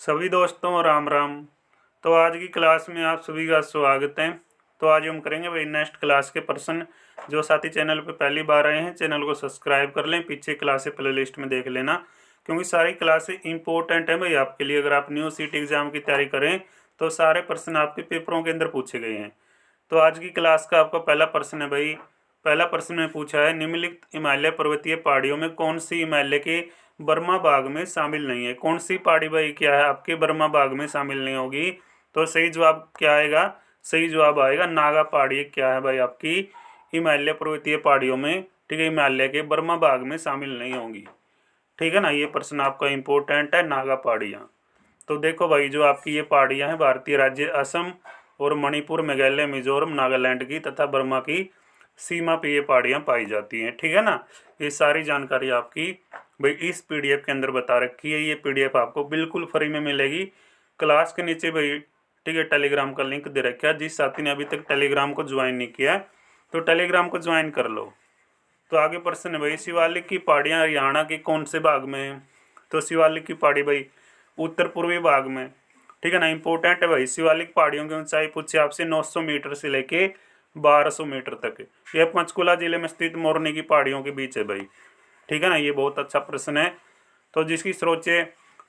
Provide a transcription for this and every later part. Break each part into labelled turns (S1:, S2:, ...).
S1: सभी दोस्तों राम राम। तो आज की क्लास में आप सभी का स्वागत है। तो आज हम करेंगे भाई नेक्स्ट क्लास के प्रश्न। जो साथी चैनल पे पहली बार आए हैं चैनल को सब्सक्राइब कर लें, पीछे क्लासें प्लेलिस्ट में देख लेना, क्योंकि सारी क्लासें इंपॉर्टेंट है भाई आपके लिए। अगर आप न्यू सीट एग्जाम की तैयारी करें तो सारे प्रश्न आपके पेपरों के अंदर पूछे गए हैं। तो आज की क्लास का आपका पहला प्रश्न है भाई। पहला प्रश्न में पूछा है, निम्नलिखित हिमालय पर्वतीय पहाड़ियों में कौन सी हिमालय के बर्मा बाग में शामिल नहीं है। कौन सी पहाड़ी भाई क्या है आपके बर्मा बाग में शामिल नहीं होगी। तो सही जवाब क्या आएगा? सही जवाब आएगा नागा पहाड़ी क्या है भाई आपकी हिमालय पर्वतीय पहाड़ियों में, ठीक है, हिमालय के बर्मा बाग में शामिल नहीं होंगी। ठीक है ना, ये प्रश्न आपका इंपॉर्टेंट है, नागा पहाड़ियाँ। तो देखो भाई, जो आपकी ये पहाड़ियाँ हैं भारतीय राज्य असम और मणिपुर, मेघालय, मिजोरम, नागालैंड की तथा बर्मा की सीमा पे ये पहाड़ियाँ पाई जाती हैं। ठीक है ना, ये सारी जानकारी आपकी भाई इस पीडीएफ के अंदर बता रखी है। ये पीडीएफ आपको बिल्कुल फ्री में मिलेगी क्लास के नीचे भाई। ठीक है, टेलीग्राम का लिंक दे रखा है। जिस साथी ने अभी तक टेलीग्राम को ज्वाइन नहीं किया तो टेलीग्राम को ज्वाइन कर लो। तो आगे प्रश्न है भाई, शिवालिक की पहाड़ियाँ हरियाणा के कौन से भाग में है। तो शिवालिक की पहाड़ी भाई उत्तर पूर्वी भाग में। ठीक है ना, इंपॉर्टेंट है भाई। शिवालिक पहाड़ियों की ऊंचाई पूछे आपसे 900 मीटर से लेके 1200 मीटर तक। यह पंचकुला जिले में स्थित मोरनी की पहाड़ियों के बीच है भाई। ठीक है ना, ये बहुत अच्छा प्रश्न है। तो जिसकी सर्वोच्च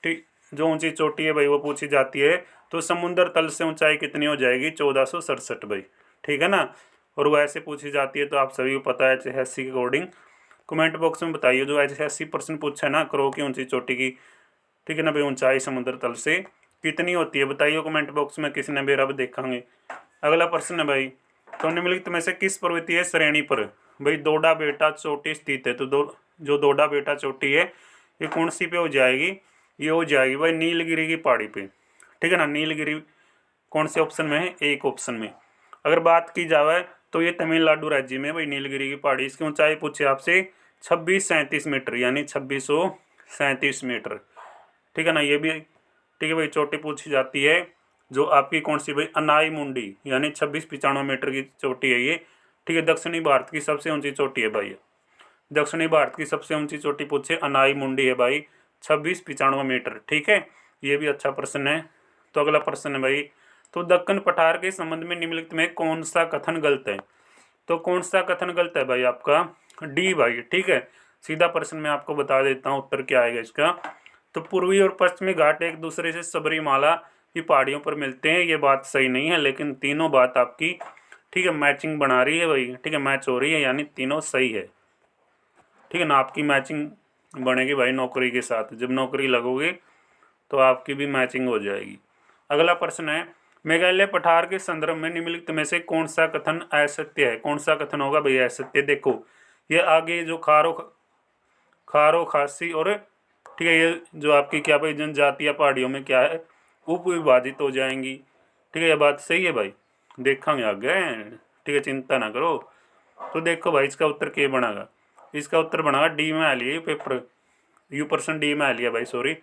S1: ठीक जो ऊंची चोटी है भाई वो पूछी जाती है। तो समुद्र तल से ऊंचाई कितनी हो जाएगी? 1467 भाई। ठीक है ना, और वो ऐसे पूछी जाती है तो आप सभी को पता है एचएससी के अकॉर्डिंग। कमेंट बॉक्स में बताइए जो एचएससी प्रश्न पूछा है ना करो की ऊंची चोटी की, ठीक है ना भाई, ऊंचाई समुद्र तल से कितनी होती है बताइए कमेंट बॉक्स में। किसने बेरा अब देखेंगे। अगला प्रश्न है भाई, तो निम्नलिखित में से किस पर्वतीय श्रेणी पर भाई दोडा बेटा चोटी स्थित है। तो जो दोडा बेटा चोटी है ये कौन सी पे हो जाएगी? ये हो जाएगी भाई नीलगिरी की पहाड़ी पे। ठीक है ना, नीलगिरी कौन से ऑप्शन में है? एक ऑप्शन में। अगर बात की जाए तो ये तमिलनाडु राज्य में भाई नीलगिरी की पहाड़ी। इसकी ऊंचाई पूछे आपसे 2637 मीटर, यानी 2637 मीटर। ठीक है ना, ये भी ठीक है भाई चोटी पूछी जाती है। जो आपकी कौन सी भाई अनाई मुंडी, यानी 2695 मीटर की चोटी है ये। ठीक है, दक्षिणी भारत की सबसे ऊंची चोटी है भाई। दक्षिणी भारत की सबसे ऊंची चोटी पूछे अनाई मुंडी है भाई 2695 मीटर। ठीक है, ये भी अच्छा प्रश्न है। तो अगला प्रश्न है भाई, तो दक्कन पठार के संबंध में निम्नलिखित में कौन सा कथन गलत है। तो कौन सा कथन गलत है भाई आपका? डी भाई। ठीक है, सीधा प्रश्न मैं आपको बता देता हूँ उत्तर क्या आएगा इसका। तो पूर्वी और पश्चिमी घाट एक दूसरे से सबरीमाला की पहाड़ियों पर मिलते हैं, ये बात सही नहीं है। लेकिन तीनों बात आपकी ठीक है मैचिंग बना रही है भाई। ठीक है, मैच हो रही है, यानी तीनों सही है। ठीक है ना, आपकी मैचिंग बनेगी भाई नौकरी के साथ। जब नौकरी लगोगे तो आपकी भी मैचिंग हो जाएगी। अगला प्रश्न है, मेघालय पठार के संदर्भ में निम्नलिखित में से कौन सा कथन असत्य है। कौन सा कथन होगा भाई असत्य? देखो ये आगे जो खारो खासी और ठीक है ये जो आपकी क्या भाई जनजातीय पहाड़ियों में क्या है उप विभाजित हो जाएंगी। ठीक है, ये बात सही है भाई, देखेंगे आगे। ठीक है, चिंता ना करो। तो देखो भाई इसका उत्तर क्या बनेगा? इसका उत्तर बनेगा डी में आ लिया पेपर, U% डी में आ लिया भाई, सॉरी।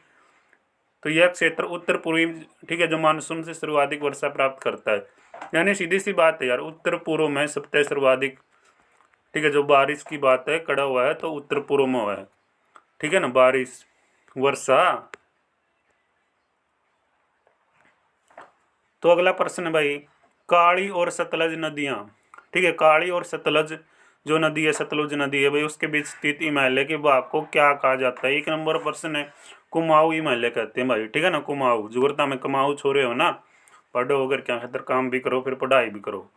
S1: तो यह क्षेत्र उत्तर पूर्वी ठीक है जो मानसून से सर्वाधिक वर्षा प्राप्त करता है, यानी सीधी सी बात है यार, उत्तर पूर्व में सबसे सर्वाधिक ठीक है जो बारिश की बात है कड़ा हुआ है तो उत्तर पूर्व में हुआ है। ठीक है ना, बारिश वर्षा। तो अगला प्रश्न है भाई, काली और सतलज नदियाँ। ठीक है, काली और सतलज जो नदी है, सतलुज नदी है भाई, उसके बीच स्थित हिमालय के भाग को क्या कहा जाता है? एक नंबर प्रश्न है, कुमाऊं हिमालय कहते हैं भाई। ठीक है ना, कुमाऊं जुगरता में कुमाऊं छोरे हो ना, पढ़ो अगर क्या खातर काम भी करो फिर पढ़ाई भी करो।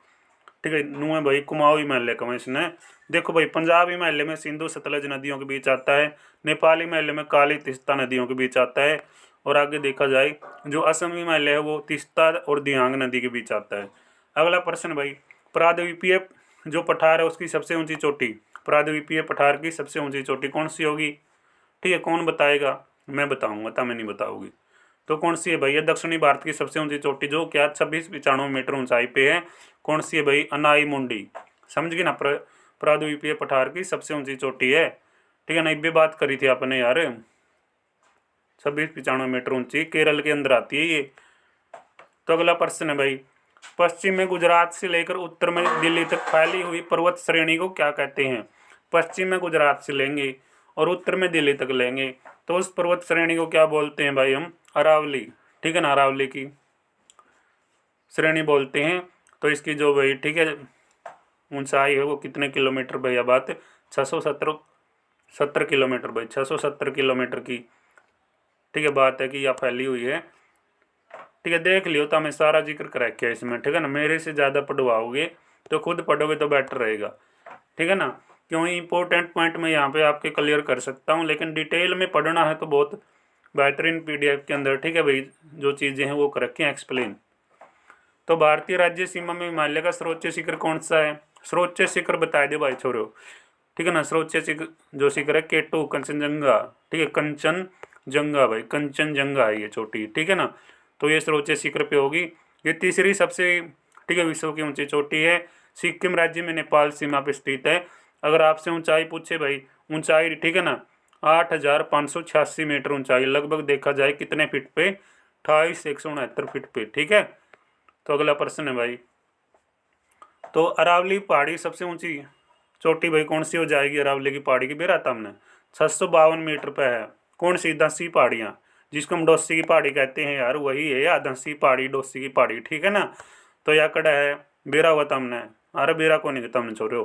S1: ठीक है, नू है भाई कुमाऊं हिमालय का इसने। देखो भाई पंजाब हिमालय में सिंधु सतलज नदियों के बीच आता है। नेपाल हिमालय में काली तिस्ता नदियों के बीच आता है। और आगे देखा जाए जो असम हिमालय है वो तिस्ता और दियांग नदी के बीच आता है। अगला प्रश्न भाई, प्राद्वीपीय जो पठार है उसकी सबसे ऊंची चोटी, प्राद्वीपीय पठार की सबसे ऊंची चोटी कौन सी होगी? ठीक है, कौन बताएगा? मैं बताऊंगा, तब मैं नहीं बताओगी। तो कौन सी है भाई? ये दक्षिणी भारत की सबसे ऊंची चोटी जो क्या 2695 मीटर ऊंचाई पे है। कौन सी है भाई? अनाई मुंडी। समझ गए ना, प्राद्वीपीय पठार की सबसे ऊंची चोटी है। ठीक है ना, इब्बे बात करी थी आपने यार, 2695 मीटर ऊंची, केरल के अंदर आती है ये। तो अगला प्रश्न है भाई, पश्चिम में गुजरात से लेकर उत्तर में दिल्ली तक फैली हुई पर्वत श्रेणी को क्या कहते हैं? पश्चिम में गुजरात से लेंगे और उत्तर में दिल्ली तक लेंगे तो उस पर्वत श्रेणी को क्या बोलते हैं भाई? हम अरावली। ठीक है ना, अरावली की श्रेणी बोलते हैं। तो इसकी जो भाई ठीक है ऊंचाई है वो कितने किलोमीटर भाई, अब बात 670 किलोमीटर भाई, 670 किलोमीटर की ठीक है बात है कि यह फैली हुई है। ठीक है, देख लियो, तो हमें सारा जिक्र कर रखा है इसमें। ठीक है ना, मेरे से ज़्यादा पढ़वाओगे तो खुद पढ़ोगे तो बेटर रहेगा। ठीक है ना, क्यों इंपॉर्टेंट पॉइंट मैं यहाँ पे आपके क्लियर कर सकता हूँ, लेकिन डिटेल में पढ़ना है तो बहुत बेहतरीन पीडीएफ के अंदर ठीक है भाई जो चीज़ें हैं वो कर रखी हैं एक्सप्लेन। तो भारतीय राज्य सीमा में हिमालय का सर्वोच्च शिखर कौन सा है? सर्वोच्च शिखर बता दे भाई छोरो। ठीक है ना, सर्वोच्च शिखर जो शिखर है K2 कंचनजंगा। ठीक है, कंचनजंगा भाई, कंचनजंगा है ये चोटी। ठीक है ना, तो ये सर्वोच्च शिखर पे होगी। ये तीसरी सबसे ठीक है विश्व की ऊंची चोटी है। सिक्किम राज्य में नेपाल सीमा पे स्थित है। अगर आपसे ऊंचाई पूछे भाई, ऊंचाई ठीक है ना 8,586 मीटर ऊंचाई, लगभग देखा जाए कितने फीट पे, 28,169 फीट पे। ठीक है, तो अगला प्रश्न है भाई, तो अरावली पहाड़ी सबसे ऊंची चोटी भाई कौन सी हो जाएगी? अरावली की पहाड़ी की बेराता हमने 652 मीटर पे है। कौन सी? दसी पहाड़ियाँ, जिसको हम डोसी की पहाड़ी कहते हैं यार, वही है यार दसी पहाड़ी, डोसी की पहाड़ी। ठीक है ना, तो यह कड़ा है बेरा हुआ तमने। अरे बेरा को नहीं तमने छोड़ो।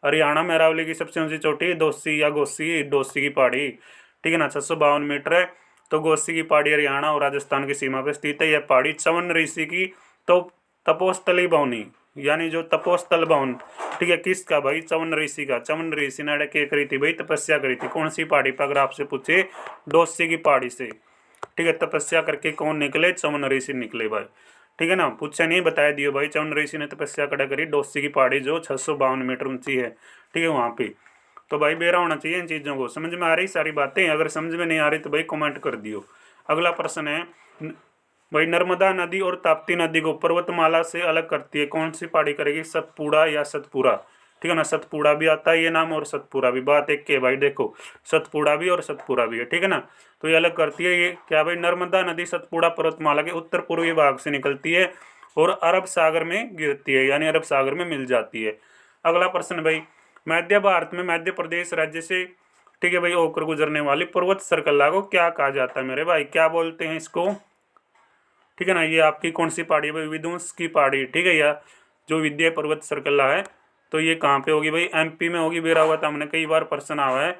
S1: हरियाणा में अरावली की सबसे ऊंची चोटी दोसी या गोसी, डोसी की पहाड़ी। ठीक है ना, 652 मीटर है। तो गोसी की पहाड़ी हरियाणा और राजस्थान की सीमा पर स्थित है। यह पहाड़ी चवन ऋषि की तो तपोस्थली भवनी, यानी जो तपोस्थल भवन ठीक है किसका भाई? चवन ऋषि का। चवन ऋषि ने क्या करी थी भाई? तपस्या करी थी। कौन सी पहाड़ी पर? अगर आपसे पूछे डोसी की पहाड़ी से। ठीक है, तपस्या करके कौन निकले? चवन ऋषि निकले भाई। ठीक है ना, पूछा नहीं, बताया दियो भाई। चवन ऋषि ने तपस्या कड़ा करी डोसी की पहाड़ी जो 652 मीटर ऊंची है। ठीक है, वहाँ पे तो भाई बेरा होना चाहिए इन चीज़ों को। समझ में आ रही सारी बातें? अगर समझ में नहीं आ रही तो भाई कमेंट कर दियो। अगला प्रश्न है भाई, नर्मदा नदी और ताप्ती नदी को पर्वतमाला से अलग करती है कौन सी पहाड़ी करेगी? सतपुड़ा या सतपुरा। ठीक है ना, सतपुड़ा भी आता है ये नाम और सतपुरा भी। बात एक के भाई देखो, सतपुड़ा भी और सतपुरा भी है। ठीक है ना, तो ये अलग करती है ये क्या भाई? नर्मदा नदी सतपुड़ा पर्वतमाला के उत्तर पूर्वी भाग से निकलती है और अरब सागर में गिरती है, यानी अरब सागर में मिल जाती है। अगला प्रश्न भाई, मध्य भारत में मध्य प्रदेश राज्य से ठीक है भाई होकर गुजरने वाली पर्वत श्रृंखला को क्या कहा जाता है मेरे भाई? क्या बोलते हैं इसको? ठीक है ना, ये आपकी कौन सी पहाड़ी है भाई? विध्वंस की पहाड़ी। ठीक है, या जो विंध्य पर्वत श्रृंखला है तो ये कहाँ पे होगी भाई? एमपी में होगी। बेरा हुआ था हमने कई बार प्रश्न आवा है।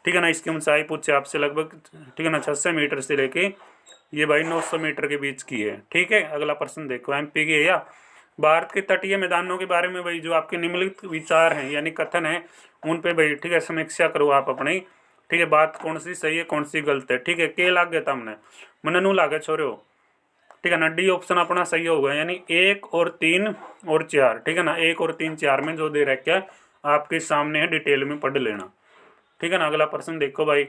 S1: ठीक है ना, इसकी ऊंचाई पूछे आपसे लगभग ठीक है ना 600 मीटर से लेके ये भाई 900 मीटर के बीच की है। ठीक है, अगला प्रश्न देखो एमपी की है या भारत के तटीय मैदानों के बारे में भाई जो आपके निम्नलिखित विचार हैं यानी कथन है उन पे भाई ठीक है समीक्षा करो आप अपनी। ठीक है, बात कौन सी सही है कौन सी गलत है? ठीक है, के लाग गया था हमने मननू लागे छोरे। ठीक है ना, डी ऑप्शन अपना सही होगा, यानी 1 और 3 और 4। ठीक है ना, 1 और 3 4 में जो दे रखा है आपके सामने है, डिटेल में पढ़ लेना। ठीक है ना, अगला प्रश्न देखो भाई,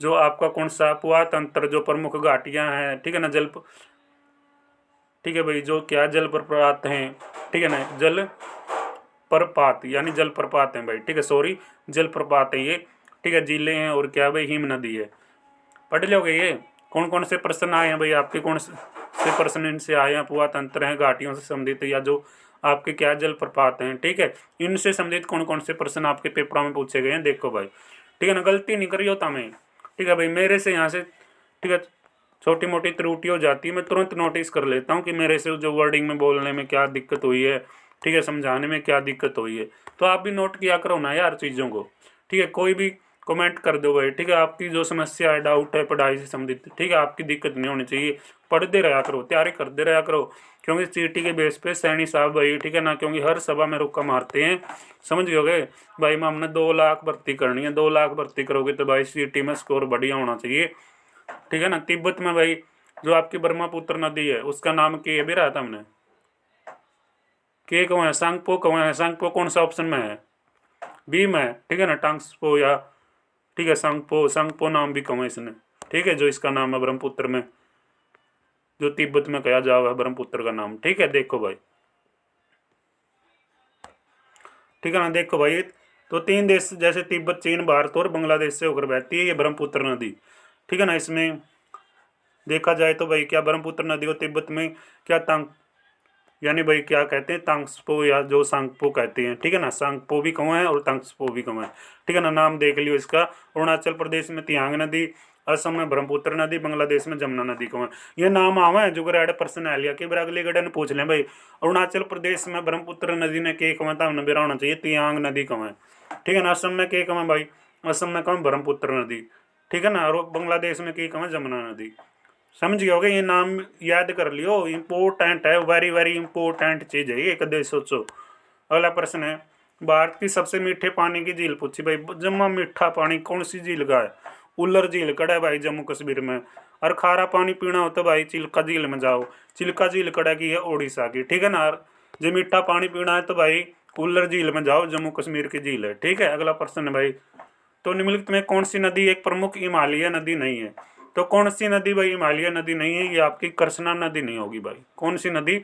S1: जो आपका कौन सा पुआतंत्र जो प्रमुख घाटियां हैं ठीक है ना ठीक है भाई जो क्या जल प्रपात हैं। ठीक है ना, जल प्रपात यानी जल प्रपात हैं भाई। ठीक है, सॉरी जल प्रपात है ये। ठीक है, झीलें हैं और क्या भाई हिम नदी है। पढ़ लोगे ये? कौन कौन से प्रश्न आए हैं भाई आपके? कौन से प्रश्न इनसे आए हैं? पुआतंत्र हैं, घाटियों से संबंधित, या जो आपके क्या जल प्रपात हैं। ठीक है, इनसे संबंधित कौन कौन से प्रश्न आपके पेपरों में पूछे गए हैं देखो भाई। ठीक है ना, गलती नहीं करी होता मैं। ठीक है भाई, मेरे से यहाँ से ठीक है छोटी मोटी त्रुटि हो जाती है, मैं तुरंत नोटिस कर लेता हूँ कि मेरे से जो वर्डिंग में बोलने में क्या दिक्कत हुई है। ठीक है, समझाने में क्या दिक्कत हुई है, तो आप भी नोट किया करो ना यार चीज़ों को। ठीक है, कोई भी कमेंट कर दो भाई। ठीक है, आपकी जो समस्या है डाउट है पढ़ाई से संबंधित ठीक है आपकी दिक्कत नहीं होनी चाहिए। पढ़ते रहा करो, तैयारी करते रहा करो, क्योंकि सीटी के बेस पे सैनी साहब भाई ठीक है ना, क्योंकि हर सभा में रुक्का मारते हैं। समझ गए भाई? मैं हमने 2 लाख भर्ती करनी है, 2 लाख भर्ती करोगे तो भाई सीटी में स्कोर बढ़िया होना चाहिए। ठीक है ना, तिब्बत में भाई जो आपकी ब्रह्मपुत्र नदी है उसका नाम के भी रहा था हमने के कौन है? सांगपो कौन है? सांगपो कौन सा ऑप्शन में है? बी में। ठीक है ना, टांग्सपो या ठीक है सांगपो, सांगपो नाम भी कम है इसने। ठीक है, जो इसका नाम है ब्रह्मपुत्र में, जो तिब्बत में कहा जा रहा है ब्रह्मपुत्र का नाम। ठीक है, देखो भाई। ठीक है ना, देखो भाई, तो 3 देश जैसे तिब्बत, चीन, भारत और बांग्लादेश से होकर बहती है ये ब्रह्मपुत्र नदी। ठीक है ना, इसमें देखा जाए तो भाई क्या ब्रह्मपुत्र नदी को तिब्बत में क्या तांग यानी भाई क्या कहते हैं? तांग्सपो या जो सांगपो कहते हैं। ठीक है ना, सांगपो भी कौन है और तांग्सपो भी कौन है। ठीक है ना, नाम देख लियो इसका। अरुणाचल प्रदेश में तियांग नदी, असम में ब्रह्मपुत्र नदी, बांग्लादेश में जमुना नदी कहाँ है। ये नाम आवा है जो रेड पर्सन है लिया कि अगले गड्ढे ने पूछ लें भाई अरुणाचल प्रदेश में ब्रह्मपुत्र नदी ने के कहाँ था, हमने बेरा होना चाहिए तियांग नदी कहाँ है, ठीक है ना। असम में के कहाँ भाई, असम में कहाँ ब्रह्मपुत्र नदी, ठीक है ना। और बांग्लादेश में के कहाँ जमुना नदी। समझ गए होगे, ये नाम याद कर लियो, इम्पोर्टेंट है, वेरी वेरी इंपॉर्टेंट चीज है ये, कदे सोचो। अगला प्रश्न है, भारत की सबसे मीठे पानी की झील पूछी भाई, जम्मा मीठा पानी कौन सी झील का है, उल्लर झील कड़ा है भाई जम्मू कश्मीर में। और खारा पानी पीना हो तो भाई चिल्का झील में जाओ, चिल्का झील कड़ा की है उड़ीसा की, ठीक है ना। जो मीठा पानी पीना है तो भाई उल्लर झील में जाओ, जम्मू कश्मीर की झील है, ठीक है। अगला प्रश्न है भाई, तो निम्नलिखित में कौन सी नदी एक प्रमुख हिमालय नदी नहीं है। तो कौन सी नदी भाई हिमालय नदी नहीं है, ये आपकी कृष्णा नदी नहीं होगी भाई। कौन सी नदी,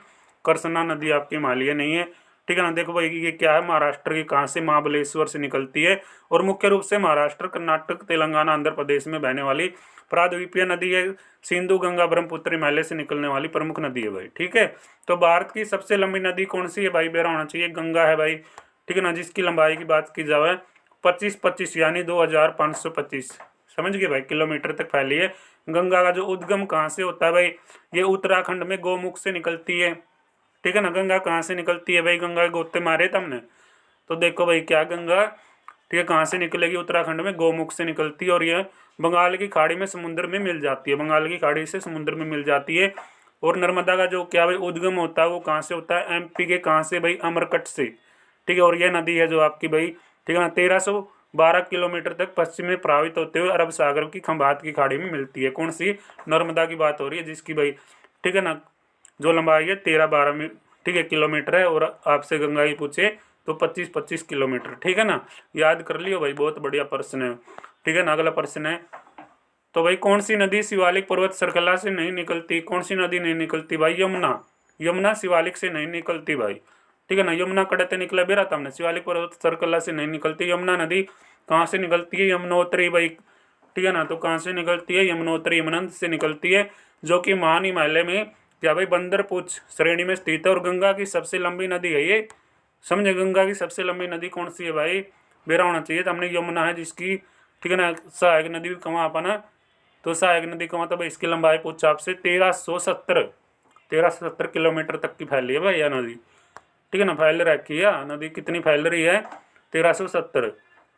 S1: कृष्णा नदी आपकी हिमालय नहीं है, ठीक है ना। देखो भाई ये क्या है, महाराष्ट्र की कहाँ से, महाबलेश्वर से निकलती है, और मुख्य रूप से महाराष्ट्र, कर्नाटक, तेलंगाना, आंध्र प्रदेश में बहने वाली प्रायद्वीपीय नदी है। सिंधु, गंगा, ब्रह्मपुत्र, हिमालय से निकलने वाली प्रमुख नदी है भाई, ठीक है। तो भारत की सबसे लंबी नदी कौन सी है भाई, बेरा होना चाहिए, गंगा है भाई, ठीक है ना। जिसकी लंबाई की बात की जाए 25 यानी 2525, समझ गए भाई, किलोमीटर तक फैली है। गंगा का जो उद्गम कहाँ से होता है भाई, ये उत्तराखंड में गौमुख से निकलती है, ठीक है ना। गंगा कहाँ से निकलती है भाई, गंगा के गोते मारे तुमने, तो देखो भाई क्या गंगा, ठीक है, कहाँ से निकलेगी, उत्तराखंड में गौमुख से निकलती है, और यह बंगाल की खाड़ी में समुद्र में मिल जाती है, बंगाल की खाड़ी से समुद्र में मिल जाती है। और नर्मदा का जो क्या भाई उद्गम होता है वो कहाँ से होता है, एमपी के कहाँ से भाई, अमरकट से, ठीक है। और यह नदी है जो आपकी भाई, ठीक है ना, 1312 किलोमीटर तक पश्चिम में प्रवाहित होते हुए अरब सागर की खंबात की खाड़ी में मिलती है। कौन सी, नर्मदा की बात हो रही है, जिसकी भाई, ठीक है ना, जो लंबाई है 13-12 में, ठीक है, किलोमीटर है। और आपसे गंगा की पूछे तो 25-25 किलोमीटर, ठीक है ना। याद कर लियो भाई, बहुत बढ़िया प्रश्न है, ठीक है ना। अगला प्रश्न है, तो भाई कौन सी नदी शिवालिक पर्वत श्रृंखला से नहीं निकलती, कौन सी नदी नहीं निकलती भाई, यमुना। यमुना शिवालिक से नहीं निकलती भाई, ठीक है ना। यमुना कड़ते निकला बेरा तमने, शिवालिक पर्वत श्रृंखला से नहीं निकलती। यमुना नदी कहाँ से निकलती है, यमुनोत्री भाई, ठीक है ना। तो कहाँ से निकलती है, यमुनोत्री, यमुनंत से निकलती है, जो कि महान हिमालय में क्या भाई बंदरपुछ श्रेणी में स्थित है। और गंगा की सबसे लंबी नदी है ये, समझे। गंगा की सबसे लंबी नदी कौन सी है भाई, बेरा होना चाहिए तो हमने यमुना है, जिसकी, ठीक है ना, सहायक नदी भी कहाँ अपना, तो सहायक नदी कहाँ, तो भाई इसकी लंबाई पूछा आपसे 1370 किलोमीटर तक की फैली है भाई यह नदी, ठीक है ना। फैल रखी है नदी, कितनी फैल रही है, 1370।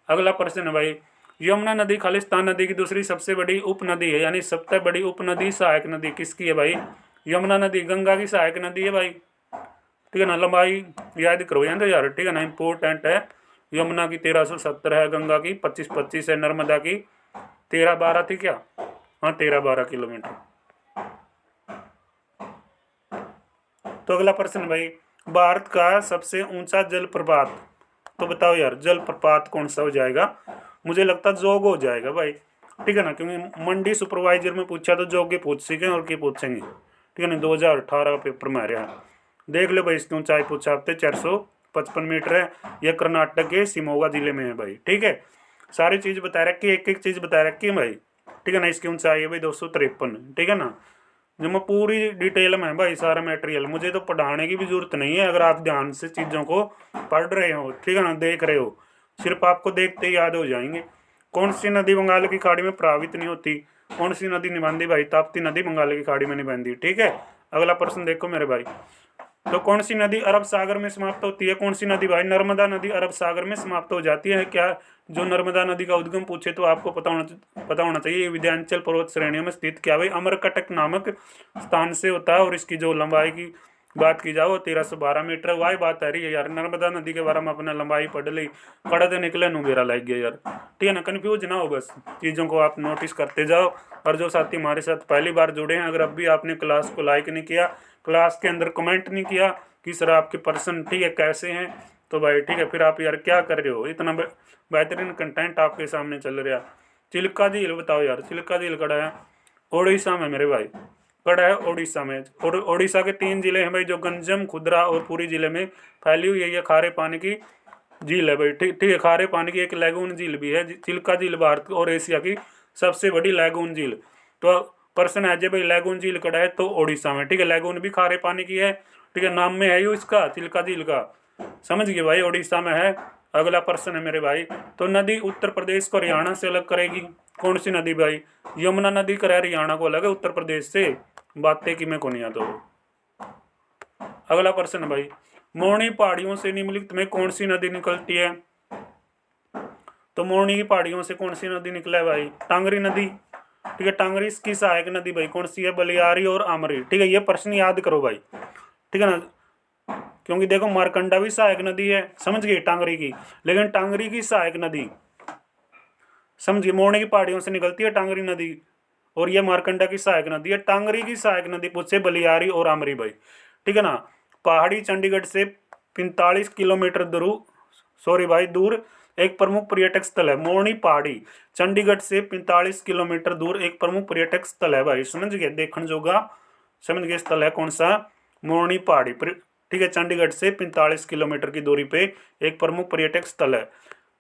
S1: अगला प्रश्न है भाई, यमुना नदी खालिस्तान नदी की दूसरी सबसे बड़ी उपनदी है, यानी सबसे बड़ी उपनदी सहायक नदी किसकी है भाई, यमुना नदी, गंगा की सहायक नदी है भाई, ठीक है ना। लंबाई याद करो यार यार, ठीक है ना, इंपॉर्टेंट है। यमुना की 1370 है, गंगा की 25-25 है, नर्मदा की 13-12 थी क्या, हाँ 13-12 किलोमीटर। तो अगला प्रश्न भाई, भारत का सबसे ऊंचा जलप्रपात, तो बताओ यार जलप्रपात कौन सा हो जाएगा, मुझे लगता जोग हो जाएगा भाई, ठीक है ना। क्योंकि मंडी सुपरवाइजर में पूछा तो जोग के पूछ सकें और क्या पूछेंगे, ठीक है ना। 2018 पेपर में आ रहा है, देख लो भाई, इसकी ऊंचाई पूछा आपसे 455 मीटर है, यह कर्नाटक के शिमोगा जिले में है भाई, ठीक है। सारी चीज़ बता रखी है, एक एक चीज़ बता रखी है भाई, ठीक है ना। इसकी ऊंचाई है भाई 253, ठीक है ना। जो मैं पूरी डिटेल में है भाई सारा मटेरियल, मुझे तो पढ़ाने की भी जरूरत नहीं है, अगर आप ध्यान से चीज़ों को पढ़ रहे हो, ठीक है ना, देख रहे हो, सिर्फ आपको देखते ही याद हो जाएंगे। कौन सी नदी बंगाल की खाड़ी में प्रभावित नहीं होती, कौन सी नदी नहीं बहती भाई, ताप्ती नदी बंगाल की खाड़ी में नहीं बहती, ठीक है। अगला प्रश्न देखो मेरे भाई, तो कौन सी नदी अरब सागर में समाप्त होती है, कौन सी नदी भाई, नर्मदा नदी अरब सागर में समाप्त हो जाती है क्या। जो नर्मदा नदी का उद्गम पूछे तो आपको पता होना चाहिए, ये विंध्याचल पर्वत श्रेणियों में स्थित क्या भाई, अमरकटक नामक स्थान से होता है। और इसकी जो लंबाई की बात की जाओ 1312 मीटर, वही बात आ रही है यार, नर्मदा नदी के बारे में अपने लंबाई पढ़ ली, कड़े निकले नुबेरा लग गया यार, ठीक है ना। कन्फ्यूज ना हो, बस चीज़ों को आप नोटिस करते जाओ। और जो साथी हमारे साथ पहली बार जुड़े हैं, अगर अब भी आपने क्लास को लाइक नहीं किया, क्लास के अंदर कमेंट नहीं किया कि सर आपके पर्सन, ठीक है, कैसे हैं, तो भाई ठीक है, फिर आप यार क्या कर रहे हो, इतना बेहतरीन कंटेंट आपके सामने चल रहा। चिल्का झील बताओ यार, चिल्का झील कड़ा है, ओडिशा में मेरे भाई, कड़ा है ओडिशा में। और ओडिशा के 3 जिले हैं भाई, जो गंजम, खुदरा और पुरी जिले में फैली हुई है, ये खारे पानी की झील है भाई, ठीक है। खारे पानी की एक लैगून झील भी है, चिल्का झील भारत और एशिया की सबसे बड़ी लैगून झील। तो पर्सन है जब भाई लैगून झील कड़ा है तो ओडिशा में, ठीक है। लैगून भी खारे पानी की है, ठीक है, नाम में है यू इसका चिल्का झील का, समझ गए भाई, ओडिशा में है, अगला प्रश्न है मेरे भाई, तो नदी उत्तर प्रदेश को हरियाणा से अलग करेगी, कौन सी नदी भाई? यमुना नदी करे हरियाणा को अलग है उत्तर प्रदेश से, बातें कि मैं को नहीं आता। अगला प्रश्न भाई, मोरनी पहाड़ियों से निम्नलिखित में कौन सी नदी निकलती है? तो मोरनी की पहाड़ियों से कौन सी नदी निकला है भाई? टांगरी नदी। ठीक है, टांगरी इसकी सहायक नदी भाई कौन सी है? बलियारी और आमरी। ठीक है, ये प्रश्न याद करो भाई, ठीक है ना, क्योंकि देखो मारकंडा भी सहायक नदी है, समझ गए, टांगरी की, लेकिन टांगरी की सहायक नदी समझिए, मोरनी की पहाड़ियों से निकलती है टांगरी नदी, और ये मारकंडा की सहायक नदी है। टांगरी की सहायक नदी पूछे बलियारी और आमरी भाई, ठीक है ना। पहाड़ी चंडीगढ़ से 45 किलोमीटर दूर एक प्रमुख पर्यटक स्थल है। मोरनी पहाड़ी चंडीगढ़ से 45 किलोमीटर दूर एक प्रमुख पर्यटक स्थल है भाई, समझ गए, देखने जोगा समझ गए स्थल है कौन सा? मोरनी पहाड़ी। ठीक है, चंडीगढ़ से 45 किलोमीटर की दूरी पे एक प्रमुख पर्यटक स्थल है।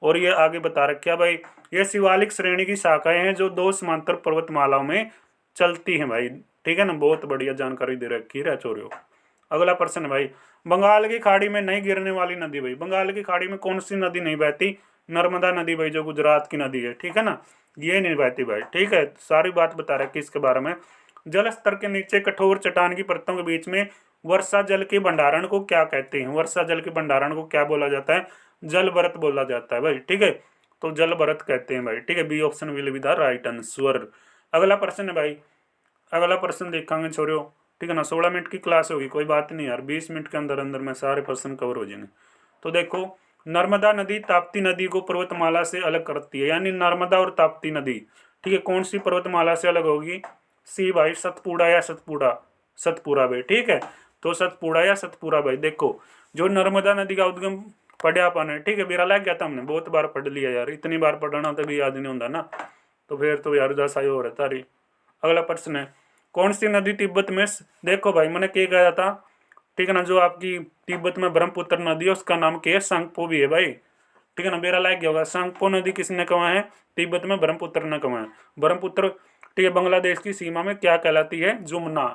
S1: और ये आगे बता रखा भाई, ये शिवालिक श्रेणी की शाखाएं हैं जो 2 समांतर पर्वतमालाओं में चलती हैं भाई, ठीक है ना, बहुत बढ़िया जानकारी दे रखी है चोरियो। अगला प्रश्न है भाई, बंगाल की खाड़ी में नहीं गिरने वाली नदी भाई, बंगाल की खाड़ी में कौन सी नदी नहीं बहती? नर्मदा नदी भाई, जो गुजरात की नदी है, ठीक है ना, ये नहीं बहती भाई, ठीक है, सारी बात बता रखी इसके बारे में। जल स्तर के नीचे कठोर चट्टान की परतों के बीच में वर्षा जल के भंडारण को क्या कहते हैं? वर्षा जल के भंडारण को क्या बोला जाता है? जल भरत बोला जाता है भाई, ठीक है, तो जल भरत कहते हैं भाई, ठीक है, B option will be the right answer. अगला प्रश्न है भाई, अगला प्रश्न देखेंगे छोरियो, ठीक है ना, 16 मिनट की क्लास होगी, कोई बात नहीं यार, 20 मिनट के अंदर अंदर में सारे प्रश्न कवर हो जाएंगे। तो देखो, नर्मदा नदी ताप्ती नदी को पर्वतमाला से अलग करती है, यानी नर्मदा और ताप्ती नदी, ठीक है, कौन सी पर्वतमाला से अलग होगी? सी भाई, सतपुड़ा या सतपुड़ा भाई, ठीक है, तो सतपुड़ा या सतपुड़ा भाई। देखो, जो नर्मदा नदी का उद्गम पढ़िया अपन है, ठीक है, मेरा लग गया था, हमने बहुत बार पढ़ लिया यार, इतनी बार पढ़ना तो भी याद नहीं होता ना, तो फिर तो यार दशा हो रहा तारी। अगला प्रश्न है, कौन सी नदी तिब्बत में, देखो भाई मैंने क्या कहा था, ठीक है ना, जो आपकी तिब्बत में ब्रह्मपुत्र नदी है उसका नाम क्या है? सांगपो भी है भाई, ठीक है ना, मेरा लायक होगा। सांगपो नदी किसने कहा है? तिब्बत में ब्रह्मपुत्र ने कहा है। ब्रह्मपुत्र, ठीक है, बांग्लादेश की सीमा में क्या कहलाती है? जमुना,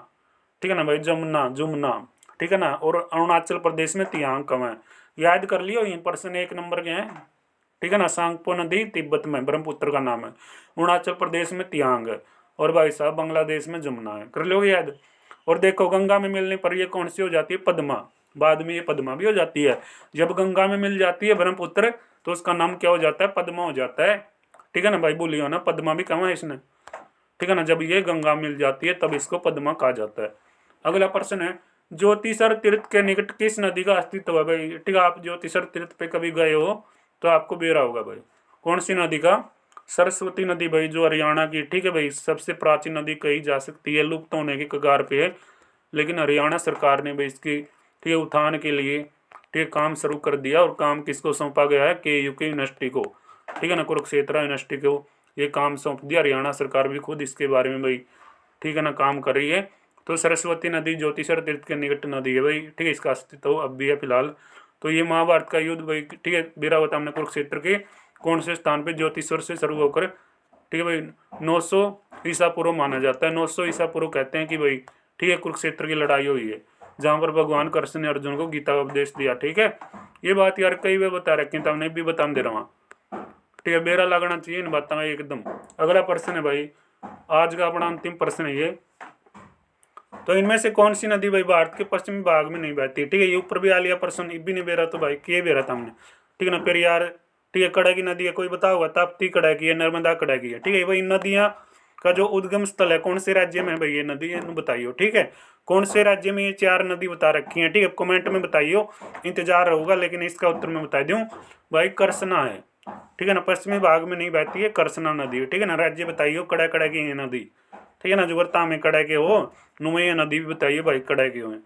S1: ठीक है ना भाई, जमुना, ठीक है ना, और अरुणाचल प्रदेश में तियांग कहाँ है? याद कर लियो, ये प्रश्न 1 नंबर के हैं, ठीक है ना। सांगपो नदी तिब्बत में ब्रह्मपुत्र का नाम है, अरुणाचल प्रदेश में तियांग है, और भाई साहब बांग्लादेश में जमुना है, कर लोगे याद। और देखो, गंगा में मिलने पर ये कौन सी हो जाती है? पद्मा, बाद में ये पद्मा भी हो जाती है। जब गंगा में मिल जाती है ब्रह्मपुत्र तो उसका नाम क्या हो जाता है? पद्मा हो जाता है, ठीक है ना भाई, भूलियो ना, पद्मा भी कहाँ है इसने, ठीक है ना, जब ये गंगा मिल जाती है तब इसको पद्मा कहा जाता है। अगला प्रश्न है, ज्योतिसर तीर्थ के निकट किस नदी का अस्तित्व है भाई? ठीक है, आप ज्योतिसर तीर्थ पे कभी गए हो तो आपको बेरा होगा भाई, कौन सी नदी का? सरस्वती नदी भाई, जो हरियाणा की, ठीक है भाई, सबसे प्राचीन नदी कही जा सकती है, लुप्त होने की कगार पे है, लेकिन हरियाणा सरकार ने भाई इसकी, ठीक है, उत्थान के लिए, ठीक है, काम शुरू कर दिया, और काम किसको सौंपा गया है? KU की यूनिवर्सिटी को, ठीक है ना, कुरुक्षेत्र यूनिवर्सिटी को ये काम सौंप दिया। हरियाणा सरकार भी खुद इसके बारे में भाई, ठीक है ना, काम कर रही है। तो सरस्वती नदी ज्योतिसर तीर्थ के निकट नदी है भाई, ठीक है, इसका अस्तित्व अब भी है फिलहाल। तो ये महाभारत का युद्ध भाई, ठीक है, वीरावत हमने कुरुक्षेत्र के कौन से स्थान पे ज्योतिश्वर से शुरू होकर, ठीक है भाई, 900 ईसा पूर्व माना जाता है, 900 ईसा पूर्व कहते हैं कि भाई, ठीक है, कुरुक्षेत्र की लड़ाई हुई है, जहाँ पर भगवान कृष्ण ने अर्जुन को गीता का उपदेश दिया, ठीक है। ये बात यार कई बार बता रखी तो हमने भी बता दे रहा हूँ, ठीक है, मेरा लगना चाहिए इन बातों में एकदम। अगला प्रश्न है भाई, आज का अपना अंतिम प्रश्न है ये, तो इनमें से कौन सी नदी भाई भारत के पश्चिमी भाग में नहीं बहती? ठीक है, ये ऊपर भी आ लिया प्रश्न, भी नहीं बेरा तो भाई के बेरा था हमने, ठीक है ना, पेरियार, ठीक है, कड़ा की नदी है, कोई बता हुआ? ताप्ती कड़ा की है, नर्मदा कड़ा की है, ठीक है भाई। नदियाँ का जो उद्गम स्थल है कौन से राज्य में है भाई? ये नदी है, बताइयो, ठीक है, कौन से राज्य में ये 4 नदी बता रखी है, ठीक है, कमेंट में बताइयो, इंतजार होगा, लेकिन इसका उत्तर मैं बता दूं भाई, करसना है, ठीक है ना, पश्चिमी भाग में नहीं बहती है, करसना नदी है, ठीक है ना। राज्य बताइयो कड़ा कड़ा की है नदी, ठीक है ना, जो वर्ता में कड़ा के हो नुमैया नदी भी बताइए भाई कड़ा के हुए,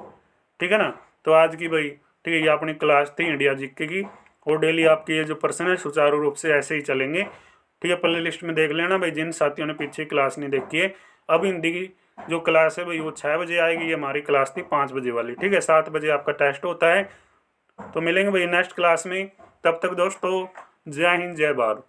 S1: ठीक है ना। तो आज की भाई, ठीक है, ये अपनी क्लास थी इंडिया जीके की, और डेली आपके ये जो प्रश्न है सुचारू रूप से ऐसे ही चलेंगे, ठीक है। प्ले लिस्ट में देख लेना भाई, जिन साथियों ने पीछे क्लास नहीं देखी है। अब हिंदी की जो क्लास है भाई वो 6 बजे आएगी, ये हमारी क्लास थी 5 बजे वाली, ठीक है, 7 बजे आपका टेस्ट होता है। तो मिलेंगे भाई नेक्स्ट क्लास में, तब तक दोस्तों जय हिंद जय भारत।